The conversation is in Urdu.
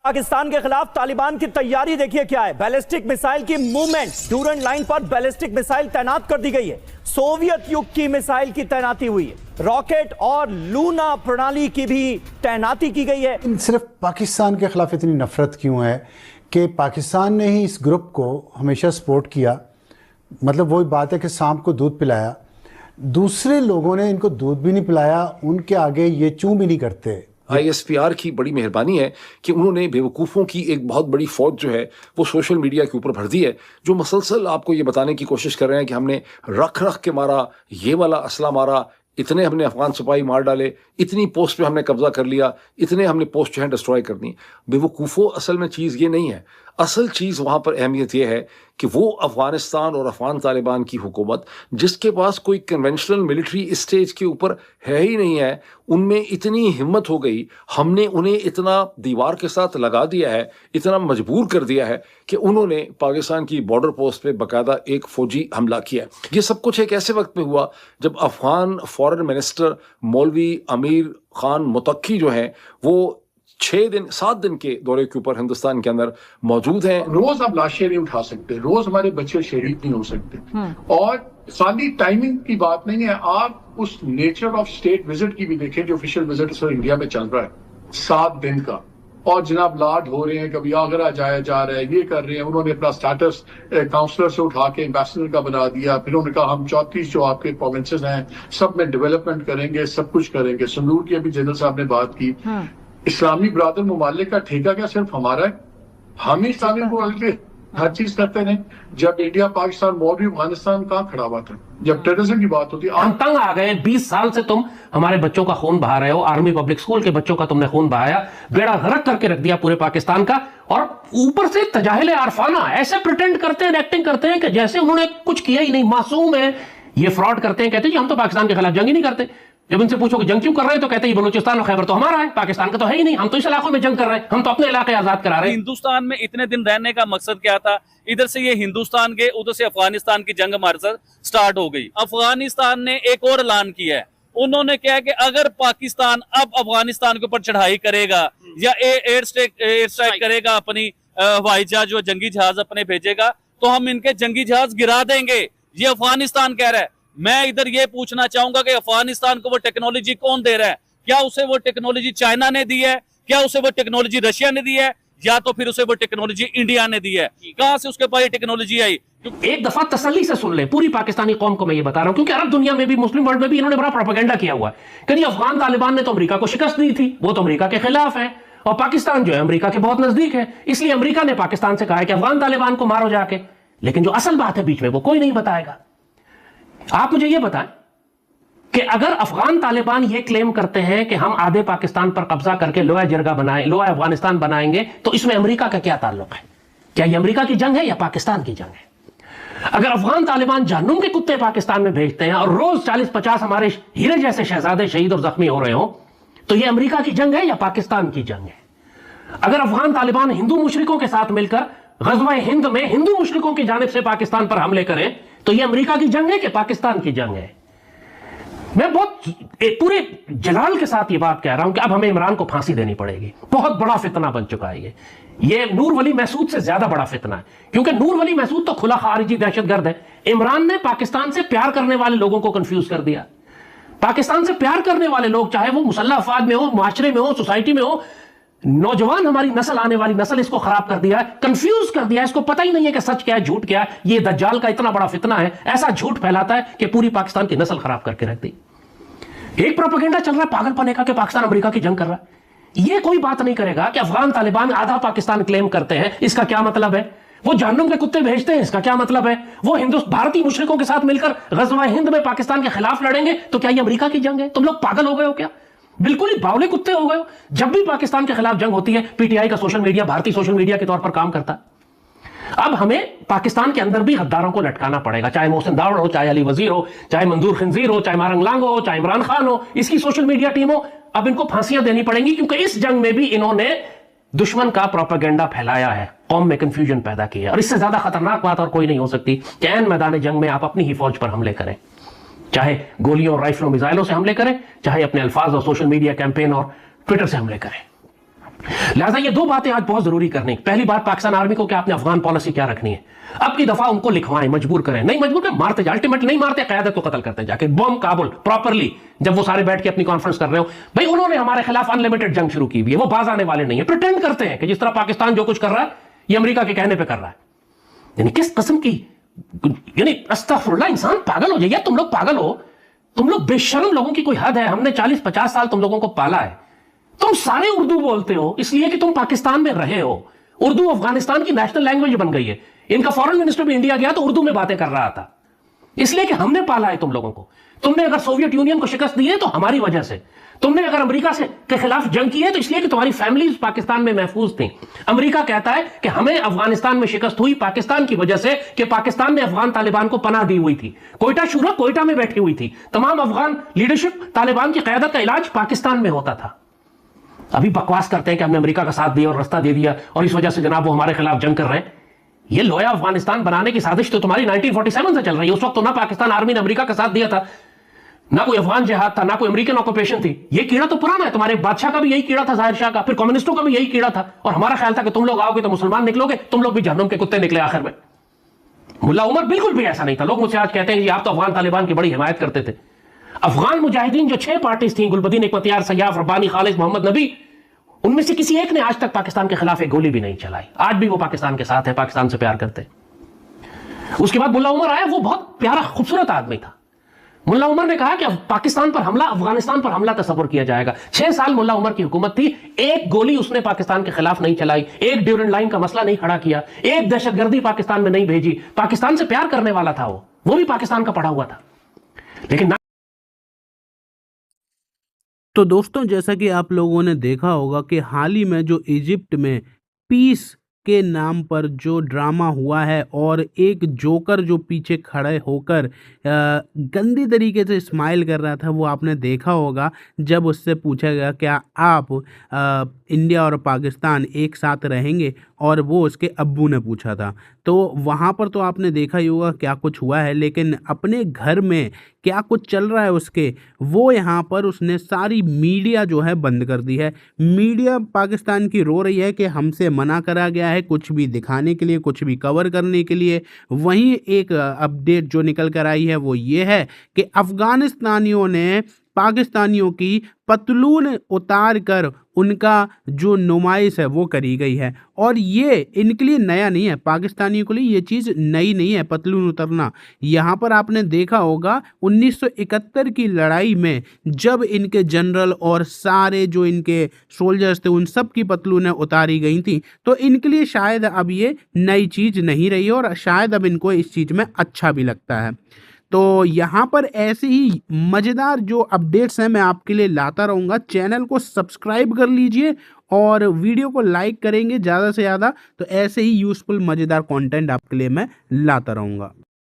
پاکستان کے خلاف طالبان کی تیاری دیکھیے کیا ہے. بیلسٹک میسائل کی موومنٹ, ڈورنٹ لائن پر بیلسٹک میسائل تعینات کر دی گئی ہے. سوویت یگ کی میسائل کی تعیناتی ہوئی ہے. راکٹ اور لونا پرنالی کی بھی تعیناتی کی گئی ہے. صرف پاکستان کے خلاف اتنی نفرت کیوں ہے کہ پاکستان نے ہی اس گروپ کو ہمیشہ سپورٹ کیا. مطلب وہی بات ہے کہ سانپ کو دودھ پلایا, دوسرے لوگوں نے ان کو دودھ بھی نہیں پلایا, ان کے آگے یہ چوں بھی نہیں کرتے. ISPR کی بڑی مہربانی ہے کہ انہوں نے بیوقوفوں کی ایک بہت بڑی فوج جو ہے وہ سوشل میڈیا کے اوپر بھر دی ہے, جو مسلسل آپ کو یہ بتانے کی کوشش کر رہے ہیں کہ ہم نے رکھ کے مارا, یہ والا اسلحہ مارا, اتنے ہم نے افغان سپاہی مار ڈالے, اتنی پوسٹ پہ ہم نے قبضہ کر لیا, اتنے ہم نے پوسٹ جو ہے ڈسٹروائے کر دی. بیوقوفوں, اصل میں چیز یہ نہیں ہے. اصل چیز وہاں پر اہمیت یہ ہے کہ وہ افغانستان اور افغان طالبان کی حکومت جس کے پاس کوئی کنونشنل ملٹری اسٹیج کے اوپر ہے ہی نہیں ہے, ان میں اتنی ہمت ہو گئی, ہم نے انہیں اتنا دیوار کے ساتھ لگا دیا ہے, اتنا مجبور کر دیا ہے کہ انہوں نے پاکستان کی بارڈر پوسٹ پہ باقاعدہ ایک فوجی حملہ کیا. یہ سب کچھ ایک ایسے وقت میں ہوا جب افغان فورن منسٹر مولوی امیر خان متقی جو ہیں وہ 7 دن کے دورے کے اوپر ہندوستان کے اندر موجود ہیں. روز آپ لاشیں نہیں اٹھا سکتے, روز ہمارے بچے شہید نہیں ہو سکتے, اور خالی ٹائمنگ کی بات نہیں ہے. آپ اس نیچر آف اسٹیٹ وزٹ کی بھی دیکھیں جو آفیشیل وزٹ سر انڈیا میں چل رہا ہے 7 دن کا, اور جناب لاڈ ہو رہے ہیں, کبھی آگرہ جایا جا رہا ہے, یہ کر رہے ہیں. انہوں نے اپنا سٹیٹس کاؤنسلر سے اٹھا کے ایمبیسڈر کا بنا دیا, پھر انہوں نے کہا ہم 34 جو آپ کے پروونسز ہیں سب میں ڈیولپمنٹ کریں گے, سب کچھ کریں گے. سندور کی ابھی جنرل صاحب نے بات کی, اسلامی برادر ممالک کا ٹھیکہ کیا صرف ہمارا ہے؟ ہم ہی اسلامی ممالک کے ہر چیز کرتے ہیں. جب انڈیا پاکستان وار بھی افغانستان کہاں کھڑا ہوا تھا جب ٹیررزم کی بات ہوتی ہے؟ ہم تنگ آ گئے. 20 سال سے تم ہمارے بچوں کا خون بہا رہے ہو, آرمی پبلک سکول کے بچوں کا تم نے خون بہایا, بیڑا غرق کر کے رکھ دیا پورے پاکستان کا, اور اوپر سے تجاہل عارفانہ ایسے پریٹینڈ کرتے ہیں, ایکٹنگ کرتے ہیں کہ جیسے انہوں نے کچھ کیا ہی نہیں, معصوم ہے. یہ فراڈ کرتے ہیں, کہتے ہیں جی ہم تو پاکستان کے خلاف جنگ ہی نہیں کرتے. جب ان سے پوچھو کہ جنگ کیوں کر رہے ہیں تو کہتے ہیں بلوچستان اور خیبر تو ہمارا ہے, پاکستان کا تو ہے ہی نہیں, ہم تو اس علاقوں میں جنگ کر رہے ہیں, ہم تو اپنے علاقے آزاد کرا رہے ہیں. ہندوستان میں اتنے دن رہنے کا مقصد کیا تھا؟ ادھر سے یہ ہندوستان گئے, ادھر سے افغانستان کی جنگ ہمارے ساتھ سٹارٹ ہو گئی. افغانستان نے ایک اور اعلان کیا ہے, انہوں نے کہا کہ اگر پاکستان اب افغانستان کے اوپر چڑھائی کرے گا یا ایئر اسٹرائک کرے گا, اپنی ہوائی جہاز جو جنگی جہاز اپنے بھیجے گا, تو ہم ان کے جنگی جہاز گرا دیں گے. یہ افغانستان کہہ رہا ہے. میں ادھر یہ پوچھنا چاہوں گا کہ افغانستان کو وہ ٹیکنالوجی کون دے رہا ہے؟ کیا اسے وہ ٹیکنالوجی چائنا نے دی ہے؟ کیا اسے وہ ٹیکنالوجی رشیا نے دی ہے؟ یا تو پھر اسے وہ ٹیکنالوجی انڈیا نے دی ہے؟ کہاں سے اس کے پاس یہ ٹیکنالوجی آئی؟ ایک دفعہ تسلی سے سن لے, پوری پاکستانی قوم کو میں یہ بتا رہا ہوں, کیونکہ عرب دنیا میں بھی, مسلم ورلڈ میں بھی انہوں نے بڑا پروپیگنڈا کیا ہوا ہے کہ جی افغان طالبان نے تو امریکہ کو شکست دی تھی, وہ تو امریکہ کے خلاف ہے, اور پاکستان جو ہے امریکہ کے بہت نزدیک ہے, اس لیے امریکہ نے پاکستان سے کہا ہے کہ افغان طالبان کو مارو جا کے. لیکن جو اصل بات ہے بیچ میں وہ کوئی نہیں بتائے گا. آپ مجھے یہ بتائیں کہ اگر افغان طالبان یہ کلیم کرتے ہیں کہ ہم آدھے پاکستان پر قبضہ کر کے لوہا جرگہ بنائیں, لوہا افغانستان بنائیں گے, تو اس میں امریکہ کا کیا تعلق ہے؟ کیا یہ امریکہ کی جنگ ہے یا پاکستان کی جنگ ہے؟ اگر افغان طالبان جہنم کے کتے پاکستان میں بھیجتے ہیں اور روز 40-50 ہمارے ہیرے جیسے شہزادے شہید اور زخمی ہو رہے ہوں, تو یہ امریکہ کی جنگ ہے یا پاکستان کی جنگ ہے؟ اگر افغان طالبان ہندو مشرکوں کے ساتھ مل کر غزوہ ہند میں ہندو مشرکوں کی جانب سے پاکستان پر حملے کریں, تو یہ امریکہ کی جنگ ہے کہ پاکستان کی جنگ ہے؟ میں بہت پورے جلال کے ساتھ یہ بات کہہ رہا ہوں کہ اب ہمیں عمران کو پھانسی دینی پڑے گی. بہت بڑا فتنہ بن چکا ہے یہ نور ولی محسود سے زیادہ بڑا فتنہ ہے, کیونکہ نور ولی محسود تو کھلا خارجی دہشت گرد ہے. عمران نے پاکستان سے پیار کرنے والے لوگوں کو کنفیوز کر دیا. پاکستان سے پیار کرنے والے لوگ, چاہے وہ مسلح افراد میں ہو, معاشرے میں ہو, سوسائٹی میں ہو, نوجوان ہماری نسل, آنے والی نسل, اس کو خراب کر دیا ہے, کنفیوز کر دیا ہے. اس کو پتہ ہی نہیں ہے کہ سچ کیا ہے, جھوٹ کیا ہے. یہ دجال کا اتنا بڑا فتنہ ہے, ایسا جھوٹ پھیلاتا ہے کہ پوری پاکستان کی نسل خراب کر کے رکھ دی. ایک پروپیگنڈا چل رہا ہے پاگل پنے کا کہ پاکستان امریکہ کی جنگ کر رہا ہے. یہ کوئی بات نہیں کرے گا کہ افغان طالبان آدھا پاکستان کلیم کرتے ہیں, اس کا کیا مطلب ہے؟ وہ جہنم کے کتے بھیجتے ہیں, اس کا کیا مطلب ہے؟ وہ بھارتی مشرکوں کے ساتھ مل کر غزوہ ہند میں پاکستان کے خلاف لڑیں گے, تو کیا یہ امریکہ کی جنگ ہے؟ تم لوگ پاگل ہو گئے ہو کیا؟ بالکل ہی باولے کتے ہو گئے ہو. جب بھی پاکستان کے خلاف جنگ ہوتی ہے, PTI کا سوشل میڈیا بھارتی سوشل میڈیا کے طور پر کام کرتا ہے. اب ہمیں پاکستان کے اندر بھی غداروں کو لٹکانا پڑے گا, چاہے محسن داوڑ ہو, چاہے علی وزیر ہو, چاہے منظور خنزیر ہو, چاہے مارنگ لانگو ہو, چاہے عمران خان ہو, اس کی سوشل میڈیا ٹیم ہو. اب ان کو پھانسیاں دینی پڑیں گی, کیونکہ اس جنگ میں بھی انہوں نے دشمن کا پروپیگنڈا پھیلایا ہے, قوم میں کنفیوژن پیدا کی ہے. اور اس سے زیادہ خطرناک بات اور کوئی نہیں ہو سکتی کہ عین میدان جنگ میں آپ اپنی ہی فوج پر حملے کریں, چاہے گولیوں اور رائفلوں میزائلوں سے حملے کریں, چاہے اپنے الفاظ اور سوشل میڈیا کیمپین اور ٹویٹر سے حملے کریں. لہٰذا یہ دو باتیں آج بہت ضروری کرنی. پہلی بات, پاکستان آرمی کو کہ آپ نے افغان پالیسی کیا رکھنی ہے. اب کی دفعہ ان کو لکھوائیں, مجبور کریں. نہیں مجبور کریں, مارتے جا, الٹیمیٹ نہیں مارتے, قیادت کو قتل کرتے ہیں جا کے, بم کابل پراپرلی. جب وہ سارے بیٹھ کے اپنی کانفرنس کر رہے ہو, بھائی انہوں نے ہمارے خلاف ان لمیٹڈ جنگ شروع کی ہوئی ہے, وہ باز آنے والے نہیں ہیں. پریٹینڈ کرتے ہیں کہ جس طرح پاکستان جو کچھ کر رہا ہے یہ امریکہ کے کہنے پہ کر رہا ہے. یعنی کس قسم کی, یعنی استغفر اللہ, انسان پاگل ہو جائے. تم لوگ پاگل ہو, تم لوگ بے شرم لوگوں کی کوئی حد ہے. ہم نے 40-50 سال تم لوگوں کو پالا ہے. تم سارے اردو بولتے ہو اس لیے کہ تم پاکستان میں رہے ہو. اردو افغانستان کی نیشنل لینگویج بن گئی ہے. ان کا فارن منسٹر بھی انڈیا گیا تو اردو میں باتیں کر رہا تھا, اس لیے کہ ہم نے پالا ہے تم لوگوں کو. تم نے اگر سوویت یونین کو شکست دی ہے تو ہماری وجہ سے. تم نے اگر امریکہ کے خلاف جنگ کی ہے تو اس لیے کہ تمہاری فیملیز پاکستان میں محفوظ تھیں. امریکہ کہتا ہے کہ ہمیں افغانستان میں شکست ہوئی پاکستان کی وجہ سے کہ پاکستان نے افغان طالبان کو پناہ دی ہوئی تھی. کوئٹہ شورا کوئٹہ میں بیٹھی ہوئی تھی. تمام افغان لیڈرشپ طالبان کی قیادت کا علاج پاکستان میں ہوتا تھا. ابھی بکواس کرتے ہیں کہ ہم نے امریکہ کا ساتھ دیا اور رستہ دے دیا اور اس وجہ سے جناب وہ ہمارے خلاف جنگ کر رہے ہیں. یہ لویا افغانستان بنانے کی سازش تو تمہاری 1947 سے چل رہی ہے. اس وقت تو نہ پاکستان آرمی نے امریکہ کا ساتھ دیا تھا, نہ کوئی افغان جہاد تھا, نہ کوئی امریکن آکوپیشن تھی. یہ کیڑا تو پرانا ہے. تمہارے بادشاہ کا بھی یہی کیڑا تھا, ظاہر شاہ کا, پھر کمیونسٹوں کا بھی یہی کیڑا تھا. اور ہمارا خیال تھا کہ تم لوگ آؤ گے تو مسلمان نکلو گے, تم لوگ بھی جہنم کے کتے نکلے آخر میں. ملا عمر بالکل بھی ایسا نہیں تھا. لوگ مجھ سے آج کہتے ہیں کہ آپ تو افغان طالبان کی بڑی حمایت کرتے تھے. افغان مجاہدین جو 6 پارٹیز تھیں, گلبدین حکمتیار, سیاف ربانی, خالص, محمد نبی, ان میں سے کسی ایک نے آج تک پاکستان کے خلاف ایک گولی بھی نہیں چلائی. آج بھی وہ پاکستان کے ساتھ ہے, پاکستان سے پیار کرتے. اس کے بعد ملا عمر آیا, وہ بہت پیارا خوبصورت آدمی تھا. ملا عمر نے کہا کہ پاکستان پر حملہ, افغانستان پر حملہ تصور کیا جائے گا. 6 سال ملا عمر کی حکومت تھی, ایک گولی اس نے پاکستان کے خلاف نہیں چلائی, ایک ڈیورنڈ لائن کا مسئلہ نہیں کھڑا کیا, ایک دہشت گردی پاکستان میں نہیں بھیجی. پاکستان سے پیار کرنے والا تھا, وہ بھی پاکستان کا پڑھا ہوا تھا. لیکن تو دوستوں, جیسا کہ آپ لوگوں نے دیکھا ہوگا کہ حال ہی میں جو ایجپٹ میں پیس کے نام پر جو ڈرامہ ہوا ہے اور ایک جوکر جو پیچھے کھڑے ہو کر گندی طریقے سے اسمائل کر رہا تھا, وہ آپ نے دیکھا ہوگا. جب اس سے پوچھا گیا کیا آپ انڈیا اور پاکستان ایک ساتھ رہیں گے, اور وہ اس کے ابو نے پوچھا تھا, تو وہاں پر تو آپ نے دیکھا ہی ہوگا کیا کچھ ہوا ہے. لیکن اپنے گھر میں کیا کچھ چل رہا ہے اس کے, وہ یہاں پر اس نے ساری میڈیا جو ہے بند کر دی ہے. میڈیا پاکستان کی رو رہی ہے کہ ہم سے منع کرا گیا ہے کچھ بھی دکھانے کے لیے, کچھ بھی کور کرنے کے لیے. وہیں ایک اپڈیٹ جو نکل کر آئی ہے وہ یہ ہے کہ افغانستانیوں نے پاکستانیوں کی پتلون اتار کر ان کا جو نمائش ہے وہ کری گئی ہے. اور یہ ان کے لیے نیا نہیں ہے, پاکستانیوں کے لیے یہ چیز نئی نہیں ہے پتلون اترنا. یہاں پر آپ نے دیکھا ہوگا 1971 کی لڑائی میں جب ان کے جنرل اور سارے جو ان کے سولجرز تھے ان سب کی پتلونیں اتاری گئی تھیں, تو ان کے لیے شاید اب یہ نئی چیز نہیں رہی اور شاید اب ان کو اس چیز میں اچھا بھی لگتا ہے. تو یہاں پر ایسے ہی مزیدار جو اپڈیٹس ہیں میں آپ کے لیے لاتا رہوں گا. چینل کو سبسکرائب کر لیجئے اور ویڈیو کو لائک کریں گے زیادہ سے زیادہ, تو ایسے ہی یوزفل مزیدار کنٹینٹ آپ کے لیے میں لاتا رہوں گا.